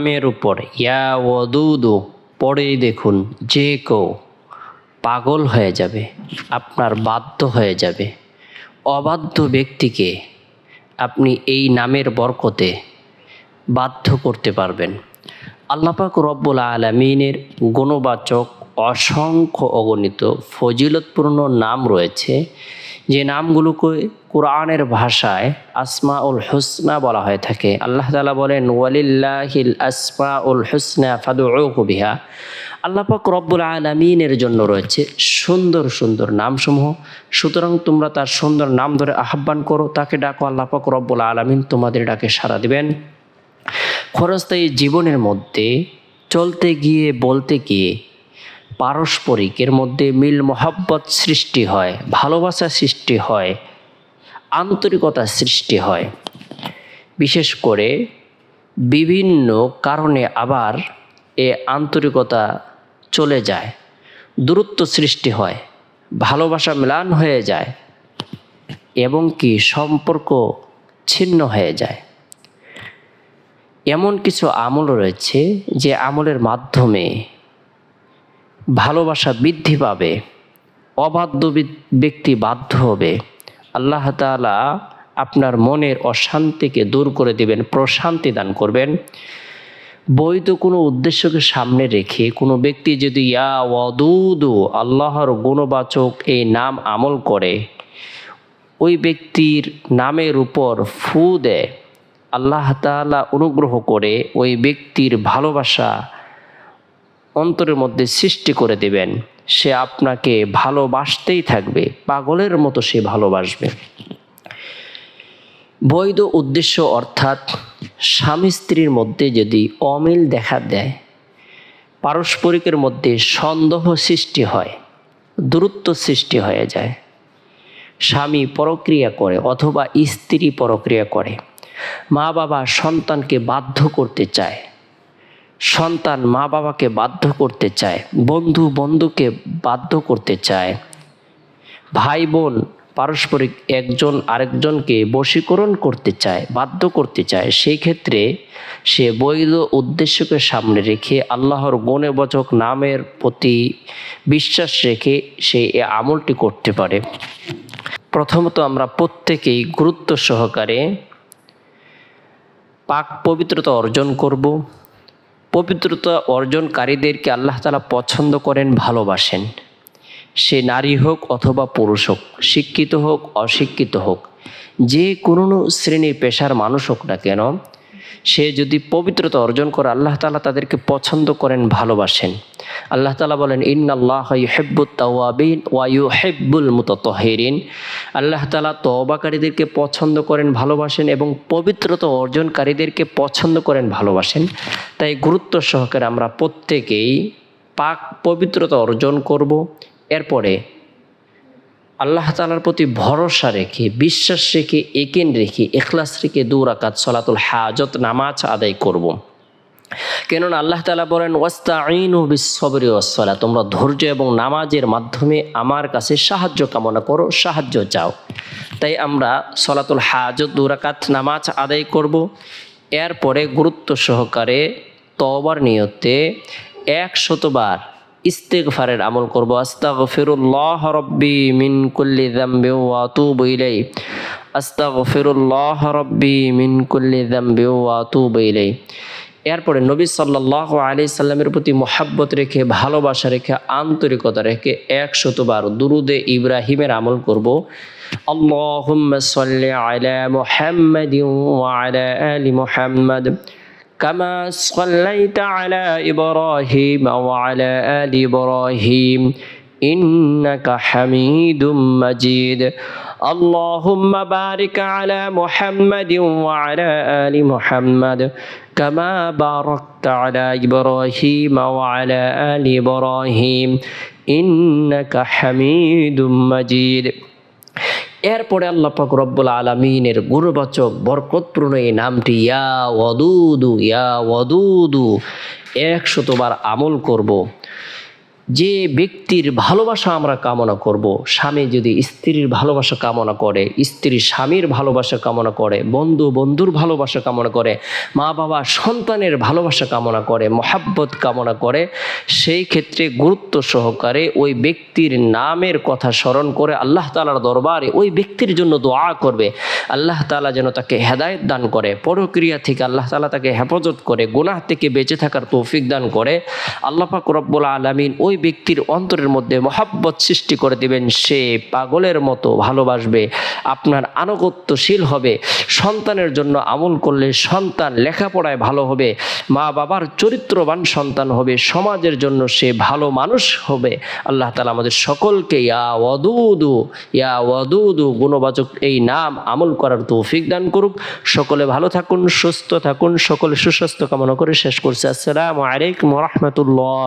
নামের উপর ইয়া ওয়াদুদু পড়েই দেখুন যে কেউ পাগল হয়ে যাবে, আপনার বাধ্য হয়ে যাবে। অবাধ্য ব্যক্তিকে আপনি এই নামের বরকতে বাধ্য করতে পারবেন। আল্লাহ পাক রব্বুল আলামিনের গুণবাচক অসংখ্য অগণিত ফজিলতপূর্ণ নাম রয়েছে, যে নামগুলোকে কোরআনের ভাষায় আসমাউল হুসনা বলা হয়ে থাকে। আল্লাহ তাআলা বলেন ওয়ালিল্লাহিল আসমাউল হুসনা ফাদউহু বিহা। আল্লাহ পাক রব্বুল আলামিনের জন্য রয়েছে সুন্দর সুন্দর নামসমূহ, সুতরাং তোমরা তার সুন্দর নাম ধরে আহ্বান করো, তাকে ডাকো, আল্লাহ পাক রব্বুল আলামিন তোমাদের ডাকে সাড়া দিবেন। ক্ষণস্থায়ী জীবনের মধ্যে চলতে গিয়ে বলতে গিয়ে পারস্পরিকের মধ্যে মিল মহাব্বত সৃষ্টি হয়, ভালোবাসা সৃষ্টি হয়, আন্তরিকতা সৃষ্টি হয়। বিশেষ করে বিভিন্ন কারণে আবার এ আন্তরিকতা চলে যায়, দূরত্ব সৃষ্টি হয়, ভালোবাসা ম্লান হয়ে যায় এবং কি সম্পর্ক ছিন্ন হয়ে যায়। এমন কিছু আমল রয়েছে যে আমলের মাধ্যমে ভালোবাসা বৃদ্ধি পাবে, অবাধ্য ব্যক্তি বাধ্য হবে। আল্লাহ তাআলা আপনার মনের অশান্তিকে দূর করে দেবেন, প্রশান্তি দান করবেন। বৈধ কোনো উদ্দেশ্যকে সামনে রেখে কোনো ব্যক্তি যদি ইয়া ওয়াদুদু আল্লাহর গুণবাচক এই নাম আমল করে, ওই ব্যক্তির নামের উপর ফু দেয়, আল্লাহ তাআলা অনুগ্রহ করে ওই ব্যক্তির ভালোবাসা অন্তরের মধ্যে সৃষ্টি করে দেবেন। সে আপনাকে ভালোবাসতেই থাকবে, পাগলের মতো সে ভালোবাসবে। বৈধ উদ্দেশ্য অর্থাৎ স্বামী স্ত্রীর মধ্যে যদি অমিল দেখা দেয়, পারস্পরিকের মধ্যে সন্দেহ সৃষ্টি হয়, দূরত্ব সৃষ্টি হয়ে যায়, স্বামী পরক্রিয়া করে অথবা স্ত্রী পরক্রিয়া করে, মা বাবা সন্তানকে বাধ্য করতে চায়, সন্তান মা বাবাকে বাধ্য করতে চায়, বন্ধু বন্ধুকে বাধ্য করতে চায়, ভাই বোন পারস্পরিক একজন আরেকজনকে বশীকরণ করতে চায়, বাধ্য করতে চায়, সেই ক্ষেত্রে সে বৈধ উদ্দেশ্যকে সামনে রেখে আল্লাহর গুণবাচক নামের প্রতি বিশ্বাস রেখে সে এ আমলটি করতে পারে। প্রথমত আমরা প্রত্যেকেই গুরুত্ব সহকারে পাক পবিত্রতা অর্জন করব। পবিত্রতা অর্জনকারীদেরকে আল্লাহ তাআলা পছন্দ করেন, ভালোবাসেন। সে নারী হোক অথবা পুরুষ হোক, শিক্ষিত হোক অশিক্ষিত হোক, যে কোনো শ্রেণীর পেশার মানুষ হোক না কেন, সে যদি পবিত্রতা অর্জন করে আল্লাহ তাআলা তাদেরকে পছন্দ করেন, ভালোবাসেন। আল্লাহ তাআলা বলেন ইন্নাল্লাহা ইউহিব্বুত তাওয়াবিন ওয়া ইউহিব্বুল মুতাতাহহিরিন। আল্লাহ তাআলা তওবাকারীদেরকে পছন্দ করেন, ভালোবাসেন এবং পবিত্রতা অর্জনকারীদেরকে পছন্দ করেন, ভালোবাসেন। তাই গুরুত্ব সহকারে আমরা প্রত্যেকেই পাক পবিত্রতা অর্জন করব। এরপরে আল্লাহ তাআলার প্রতি ভরসা রেখে, বিশ্বাস রেখে, একিন রেখে, ইখলাস রেখে 2 রাকাত সালাতুল হাজত নামাজ আদায় করব। কেননা আল্লাহ তাআলা বলেন ওয়াস্তাঈনু বিস-সাবরি ওয়াস-সালাহ, তোমরা ধৈর্য এবং নামাজের মাধ্যমে আমার কাছে সাহায্য কামনা করো, সাহায্য চাও। তাই আমরা সালাতুল হাজত 2 রাকাত নামাজ আদায় করব। এরপরে গুরুত্ব সহকারে তওবার নিয়তে 100 বার ইস্তিগফারের আমল করব। আস্তাগফিরুল্লাহ রাব্বি মিন কুল্লি যামবি ওয়া আতুবু ইলাইহি, আস্তাগফিরুল্লাহ রাব্বি মিন কুল্লি যামবি ওয়া আতুবু ইলাইহি। এরপরে নবী সাল্লাল্লাহু আলাইহি সাল্লামের প্রতি মহব্বত রেখে, ভালোবাসা রেখে, আন্তরিকতা রেখে 100 বার দুরুদে ইব্রাহিমের আমল করব। আল্লাহুম্মা সাল্লি আলা মুহাম্মাদিন ওয়া আলা আলি মুহাম্মাদ কামা সাল্লাইতা আলা ইব্রাহিম ওয়া আলা আলি ইব্রাহিম ইন্নাকা হামিদুম মাজিদ। আল্লাহুম্মা বারিক আলা মুহাম্মাদিন ওয়া আলা আলি মুহাম্মাদ কামা বারাকতা আলা ইব্রাহিম ওয়া আলা আলি ইব্রাহিম ইন্নাকা হামিদুম মাজিদ। এরপরে আল্লাহ পাক রব্বুল আলামিনের গুণবাচক বরকতপূর্ণ এই নামটি ইয়া ওয়াদুদু, ইয়া ওয়াদুদু 100 বার আমল করব। যে ব্যক্তির ভালোবাসা আমরা কামনা করব, স্বামী যদি স্ত্রীর ভালোবাসা কামনা করে, স্ত্রী স্বামীর ভালোবাসা কামনা করে, বন্ধু বন্ধুর ভালোবাসা কামনা করে, মা বাবা সন্তানের ভালোবাসা কামনা করে, মহাব্বত কামনা করে, সেই ক্ষেত্রে গুরুত্ব সহকারে ওই ব্যক্তির নামের কথা স্মরণ করে আল্লাহ তাআলার দরবারে ওই ব্যক্তির জন্য দোয়া করবে। আল্লাহ তাআলা যেন তাকে হেদায়েত দান করে, পরক্রিয়া থেকে আল্লাহ তাআলা তাকে হেফাজত করে, গুনাহ থেকে বেঁচে থাকার তৌফিক দান করে। আল্লাহ পাক রব্বুল আলামিন ওই ব্যক্তির অন্তরের মধ্যে মহাব্বত সৃষ্টি করে দিবেন, সে পাগলের মতো ভালোবাসবে, আপনার আনুগত্যশীল হবে, সন্তানের জন্য আমল করলে সন্তান লেখাপড়ায় ভালো হবে, মা বাবার চরিত্রবান সন্তান হবে, সমাজের জন্য সে ভালো মানুষ হবে। আল্লাহ তাআলা আমাদের সকলকে ইয়া ওয়াদুদু গুণবাচক এই নাম আমল করার তৌফিক দান করুক। সকলে ভালো থাকুন, সুস্থ থাকুন, সকলে সুস্বাস্থ্য কামনা করে শেষ করছে। আসসালামু আলাইকুম ওয়া রাহমাতুল্লাহ।